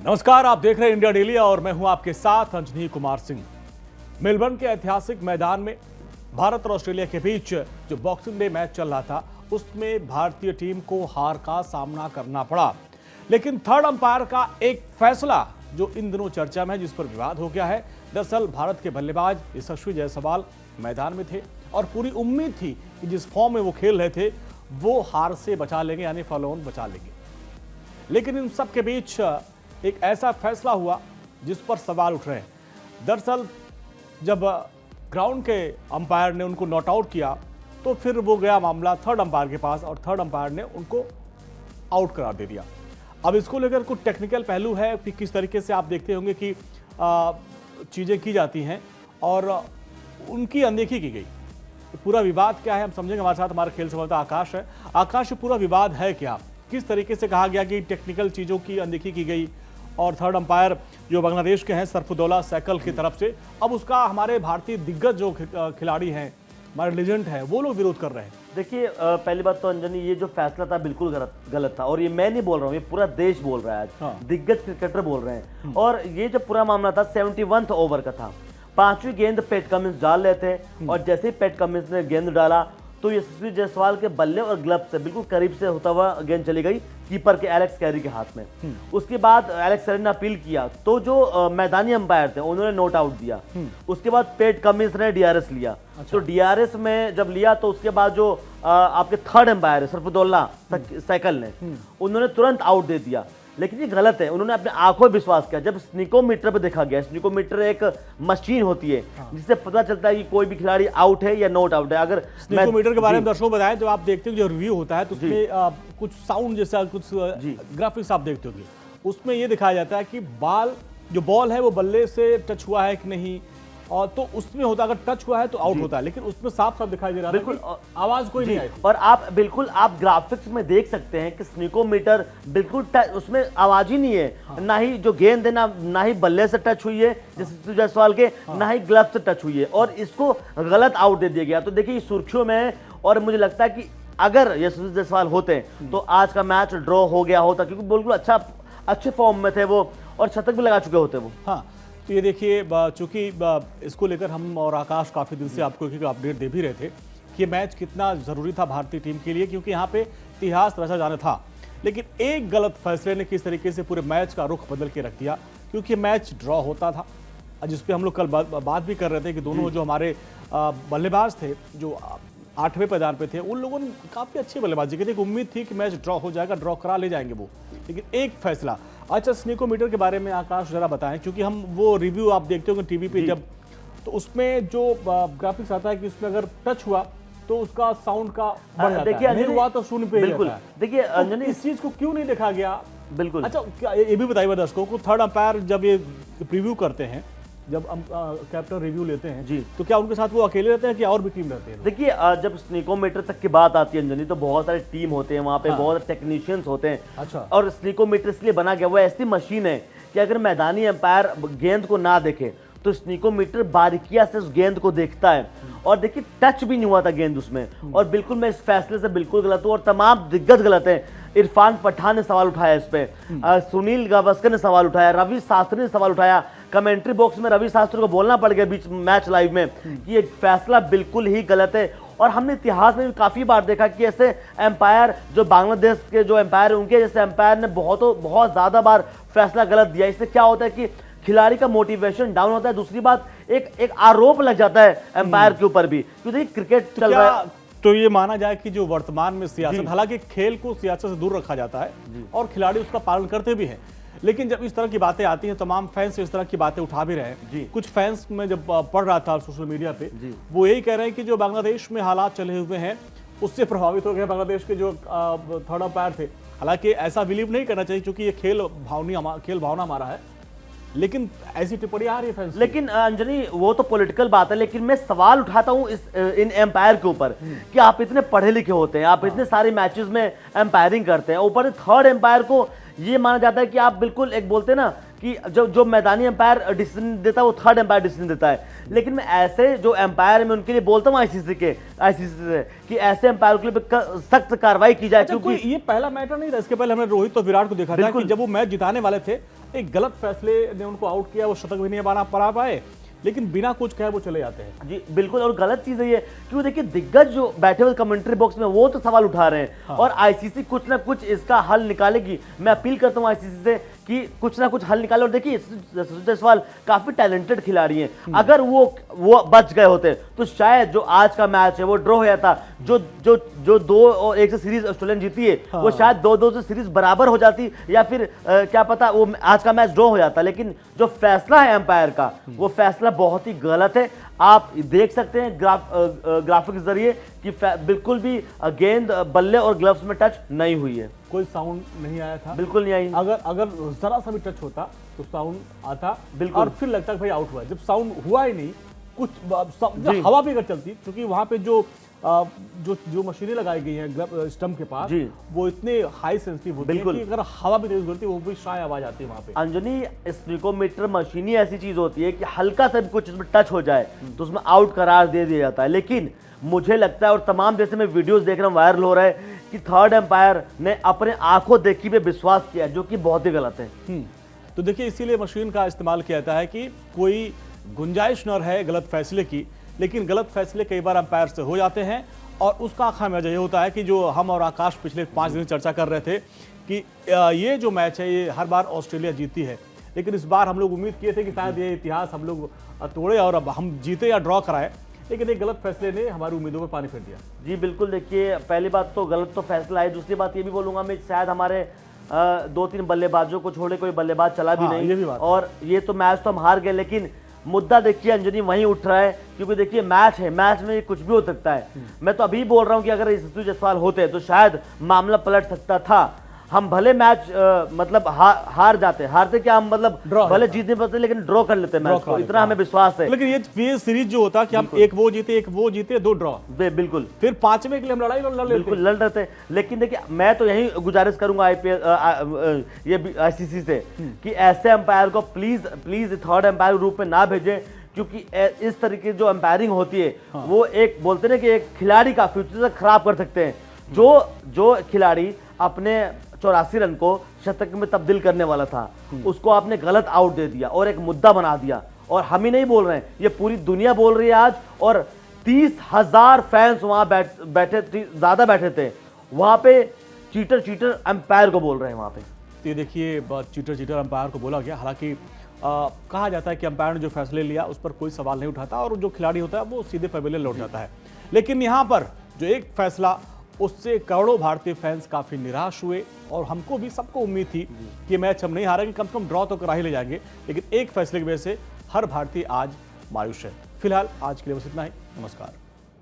नमस्कार, आप देख रहे हैं इंडिया डेली और मैं हूं आपके साथ अंजनी कुमार सिंह। मेलबर्न के ऐतिहासिक मैदान में भारत और ऑस्ट्रेलिया के बीच जो बॉक्सिंग डे मैच चल रहा था उसमें भारतीय टीम को हार का सामना करना पड़ा। लेकिन थर्ड अंपायर का एक फैसला जो इन दिनों चर्चा में है, जिस पर विवाद हो गया है। दरअसल भारत के बल्लेबाज यशस्वी जायसवाल मैदान में थे और पूरी उम्मीद थी कि जिस फॉर्म में वो खेल रहे थे वो हार से बचा लेंगे, यानी फॉलो ऑन बचा लेंगे। लेकिन इन सब के बीच एक ऐसा फैसला हुआ जिस पर सवाल उठ रहे हैं। दरअसल जब ग्राउंड के अंपायर ने उनको नॉट आउट किया तो फिर वो गया मामला थर्ड अंपायर के पास और थर्ड अंपायर ने उनको आउट करार दे दिया। अब इसको लेकर कुछ टेक्निकल पहलू है कि किस तरीके से आप देखते होंगे कि चीज़ें की जाती हैं और उनकी अनदेखी की गई। पूरा विवाद क्या है हम समझेंगे। हमारे साथ हमारा खेल संवाददाता आकाश है। आकाश, पूरा विवाद है क्या, किस तरीके से कहा गया कि टेक्निकल चीज़ों की अनदेखी की गई और थर्ड अंपायर जो बांग्लादेश के हैं सरफुद्दौला सैकल की तरफ से, अब उसका हमारे भारतीय दिग्गज जो खिलाड़ी हैं, हमारे लेजेंड हैं, वो लोग विरोध कर रहे हैं। देखिए, पहली बात तो अंजनी, ये जो फैसला था बिल्कुल गलत था और ये मैं नहीं बोल रहा हूँ, ये पूरा देश बोल रहा है। हाँ। दिग्गज क्रिकेटर बोल रहे हैं। और ये जो पूरा मामला था 71वें ओवर का था। 5वीं गेंद पैट कमिंस डाल रहे थे और जैसे ही पैट कमिंस ने गेंद डाला तो यशस्वी जायसवाल के बल्ले और ग्लव से बिल्कुल करीब से होता हुआ गेंद चली गई कीपर के एलेक्स कैरी के हाथ में। उसके बाद एलेक्स कैरी ने अपील किया तो जो मैदानी अंपायर थे उन्होंने नोट आउट दिया। उसके बाद पैट कमिंस ने डीआरएस लिया। अच्छा। तो डीआरएस में जब लिया तो उसके बाद जो आपके थर्ड अंपायर है सरफुद्दौला सैकल ने, उन्होंने तुरंत आउट दे दिया। लेकिन ये गलत है, उन्होंने अपने आंखों पे विश्वास किया। जब स्निकोमीटर पे देखा गया, स्निकोमीटर एक मशीन होती है जिससे पता चलता है कि कोई भी खिलाड़ी आउट है या नॉट आउट है। अगर स्निकोमीटर के बारे में दर्शकों बताएं तो आप देखते हो जो रिव्यू होता है तो उसमें कुछ साउंड जैसा कुछ ग्राफिक्स आप देखते होंगे, उसमें ये दिखाया जाता है कि बॉल है वो बल्ले से टच हुआ है कि नहीं, और तो उसमें होता अगर टच हुआ है तो आउट होता है। लेकिन उसमें साफ साफ दिखाई दे रहा है बिल्कुल आवाज कोई नहीं आई थी। और आप ग्राफिक्स में देख सकते हैं कि स्निकोमीटर बिल्कुल उसमें आवाज ही नहीं है। हाँ। ना ही जो गेंद है ना ही बल्ले से टच हुई है जैसे जायसवाल के, हाँ। ना ही ग्लव से टच हुई है और इसको गलत आउट दे दिया गया। तो देखिए सुर्खियों में है और मुझे लगता है कि अगर यशस्वी जायसवाल होते तो आज का मैच ड्रॉ हो गया होता, क्योंकि बिल्कुल अच्छे फॉर्म में थे वो और शतक भी लगा चुके होते वो। हाँ, तो ये देखिए, चूंकि इसको लेकर हम और आकाश काफ़ी दिन से आपको एक अपडेट दे भी रहे थे कि ये मैच कितना ज़रूरी था भारतीय टीम के लिए, क्योंकि यहाँ पे इतिहास रचा जाना था। लेकिन एक गलत फैसले ने किस तरीके से पूरे मैच का रुख बदल के रख दिया, क्योंकि मैच ड्रॉ होता था, जिस पे हम लोग कल बात भी कर रहे थे कि दोनों जो हमारे बल्लेबाज थे जो 8वें पैदान पे थे, उन लोगों ने काफ़ी अच्छी बल्लेबाजी की थी। उम्मीद थी कि मैच ड्रॉ हो जाएगा, ड्रॉ करा ले जाएंगे वो। लेकिन एक फैसला। अच्छा, स्निकोमीटर के बारे में आकाश जरा बताएं, क्योंकि हम वो रिव्यू आप देखते होंगे टीवी पे जब, तो उसमें जो ग्राफिक्स आता है कि उसमें अगर टच हुआ तो उसका साउंड का बढ़ जाता है, नहीं हुआ तो शून्य पे बिल्कुल। देखिए अंजनी, इस चीज को क्यों नहीं देखा गया? बिल्कुल। अच्छा, ये भी बताइए दर्शकों को, थर्ड अंपायर जब ये प्रीव्यू करते हैं, जब हम कैप्टन रिव्यू लेते हैं जी, तो क्या उनके साथ वो अकेले रहते हैं कि और भी टीम रहते हैं? देखिए, जब स्निकोमीटर तक की बात आती है अंजनी, तो बहुत सारे टीम होते हैं वहाँ पे। हाँ। बहुत टेक्नीशियंस होते हैं। अच्छा। और स्निकोमीटर इसलिए बना गया, वो ऐसी मशीन है कि अगर मैदानी अंपायर गेंद को ना देखे तो स्निकोमीटर बारीकियां से उस गेंद को देखता है। और देखिए, टच भी नहीं हुआ था गेंद उसमें। और बिल्कुल मैं इस फैसले से बिल्कुल गलत हूँ और तमाम दिग्गज गलत हैं। इरफान पठान ने सवाल उठाया इस पे, सुनील गावस्कर ने सवाल उठाया, रवि शास्त्री ने सवाल उठाया। कमेंट्री बॉक्स में रवि शास्त्री को बोलना पड़ गया बीच मैच लाइव में कि ये फैसला बिल्कुल ही गलत है। और हमने इतिहास में भी काफी बार देखा कि ऐसे एम्पायर जो बांग्लादेश के जो एम्पायर है, उनके जैसे एम्पायर ने बहुत ज्यादा बार फैसला गलत दिया। इससे क्या होता है कि खिलाड़ी का मोटिवेशन डाउन होता है। दूसरी बात, एक आरोप लग जाता है एम्पायर के ऊपर भी, क्योंकि क्रिकेट चल रहा है। तो ये माना जाए कि जो वर्तमान में सियासत, हालांकि खेल को सियासत से दूर रखा जाता है और खिलाड़ी उसका पालन करते भी हैं, लेकिन जब इस तरह की बातें आती हैं, तमाम फैंस इस तरह की बातें उठा भी रहे हैं। कुछ फैंस में जब पढ़ रहा था सोशल मीडिया पे, वो यही कह रहे हैं कि जो बांग्लादेश में हालात चले हुए हैं उससे प्रभावित हो गए बांग्लादेश के जो थर्ड अंपायर थे। हालांकि ऐसा बिलीव नहीं करना चाहिए, क्योंकि ये खेल भावना हमारा है, लेकिन ऐसी टिप्पणी आ रही है फैंस। लेकिन अंजनी, वो तो पॉलिटिकल बात है, लेकिन मैं सवाल उठाता हूं इन एम्पायर के ऊपर कि आप इतने पढ़े लिखे होते हैं, आप इतने सारे मैचेस में एम्पायरिंग करते हैं, ऊपर थर्ड एम्पायर को ये माना जाता है कि आप बिल्कुल एक बोलते हैं ना कि जो मैदानी एम्पायर डिसीजन देता है वो थर्ड एम्पायर डिसीजन देता है। लेकिन मैं ऐसे जो एम्पायर मैं उनके लिए बोलता हूँ आईसीसी से कि ऐसे एम्पायर के लिए सख्त कार्रवाई की जाए। क्योंकि ये पहला मैटर नहीं था, इसके पहले हमने रोहित और विराट को देखा था कि जब वो मैच जिताने वाले थे एक गलत फैसले ने उनको आउट किया, वो शतक भी नहीं बना पाए, लेकिन बिना कुछ कहे वो चले जाते हैं। जी बिल्कुल, और गलत चीज है ये, क्यों देखिए दिग्गज जो बैठे हुए कमेंट्री बॉक्स में वो तो सवाल उठा रहे हैं। हाँ। और आईसीसी कुछ ना कुछ इसका हल निकालेगी। मैं अपील करता हूँ आईसीसी से कि कुछ ना कुछ हल निकाले। और देखिए यशस्वी जायसवाल काफी टैलेंटेड खिलाड़ी हैं, अगर वो बच गए होते तो शायद जो आज का मैच है वो ड्रॉ हो जाता। जो 2-1 से सीरीज ऑस्ट्रेलिया जीती है, हाँ। वो शायद 2-2 से सीरीज बराबर हो जाती, या फिर क्या पता वो आज का मैच ड्रॉ हो जाता। लेकिन जो फैसला है एम्पायर का, वो फैसला बहुत ही गलत है। आप देख सकते हैं ग्राफिक के जरिए कि बिल्कुल भी गेंद बल्ले और ग्लव्स में टच नहीं हुई है। कोई साउंड नहीं आया था, बिल्कुल नहीं आई। अगर जरा सा भी टच होता तो साउंड आता, बिल्कुल, और फिर लगता है भाई आउट हुआ है। जब साउंड हुआ ही नहीं, कुछ हवा भी अगर चलती, क्योंकि वहां पे जो मशीनें लगाई गई हैं स्टंप के पास, वो इतने हाई सेंसिटिव होती हैं कि अगर हवा भी तेज होती है वो भी शाय आवाज आती है वहां पे। अंजनी, स्निकोमीटर मशीन ही ऐसी चीज होती है कि हल्का सा भी कुछ इसमें टच हो जाए तो उसमें आउट करार दे दिया जाता है। लेकिन मुझे लगता है, और तमाम जैसे मैं वीडियोस देख रहा हूं वायरल हो रहा है, कि थर्ड एम्पायर ने अपने आंखों देखी पे विश्वास किया, जो कि बहुत ही गलत है। तो देखिए इसीलिए मशीन का इस्तेमाल किया जाता है कि कोई गुंजाइश न रहे गलत फैसले की। लेकिन गलत फैसले कई बार अंपायर से हो जाते हैं, और उसका खामियाजा ये होता है कि जो हम और आकाश पिछले 5 दिन चर्चा कर रहे थे कि ये जो मैच है ये हर बार ऑस्ट्रेलिया जीती है, लेकिन इस बार हम लोग उम्मीद किए थे कि शायद ये इतिहास हम लोग तोड़े और अब हम जीते या ड्रॉ कराए, लेकिन एक गलत फैसले ने हमारी उम्मीदों पर पानी फेर दिया। जी बिल्कुल, देखिए पहली बात तो गलत तो फैसला है। दूसरी बात ये भी बोलूंगा मैं, शायद हमारे 2-3 बल्लेबाजों को छोड़े कोई बल्लेबाज चला भी नहीं, ये भी बात और ये तो मैच तो हम हार गए। लेकिन मुद्दा देखिए अंजनी वहीं उठ रहा है, क्योंकि देखिए मैच है, मैच में कुछ भी हो सकता है। मैं तो अभी बोल रहा हूं कि अगर यशस्वी जायसवाल होते तो शायद मामला पलट सकता था। हम भले मैच मतलब हार जाते, हारते क्या हम मतलब भले जीत नहीं पाते, लेकिन ड्रॉ कर लेते मैच को, इतना हमें विश्वास है। लेकिन ये सीरीज जो होता कि हम एक वो जीते 2 ड्रॉ, बिल्कुल, फिर 5वें के लिए हम लड़ाई लड़ रहे थे। लेकिन देखिए मैं तो यही गुजारिश करूंगा ये आईसीसी से कि ऐसे अंपायर को प्लीज थर्ड अंपायर रूप में ना भेजें, क्योंकि इस तरीके की जो अंपायरिंग होती है, वो एक बोलते ना कि एक खिलाड़ी का फ्यूचर खराब कर सकते हैं। जो खिलाड़ी अपने 84 रन को शतक में तब्दील करने वाला था, उसको आपने गलत आउट दे दिया और एक मुद्दा बना दिया। और हम ही नहीं बोल रहे हैं, ये पूरी दुनिया बोल रही है आज, और 30,000 फैंस वहां बैठे ज्यादा बैठे थे वहां पे, चीटर अंपायर को बोल रहे हैं वहां पे। ये देखिए चीटर अंपायर को बोला गया। हालांकि कहा जाता है कि अंपायर ने जो फैसले लिया उस पर कोई सवाल नहीं उठाता, और जो खिलाड़ी होता है वो सीधे पवेलियन लौट जाता है। लेकिन यहाँ पर जो एक फैसला, उससे करोड़ों भारतीय फैंस काफी निराश हुए, और हमको भी, सबको उम्मीद थी कि मैच हम नहीं हारेंगे, कम से कम ड्रॉ तो करा ही ले जाएंगे। लेकिन एक फैसले की वजह से हर भारतीय आज मायूस है। फिलहाल आज के लिए बस इतना ही। नमस्कार।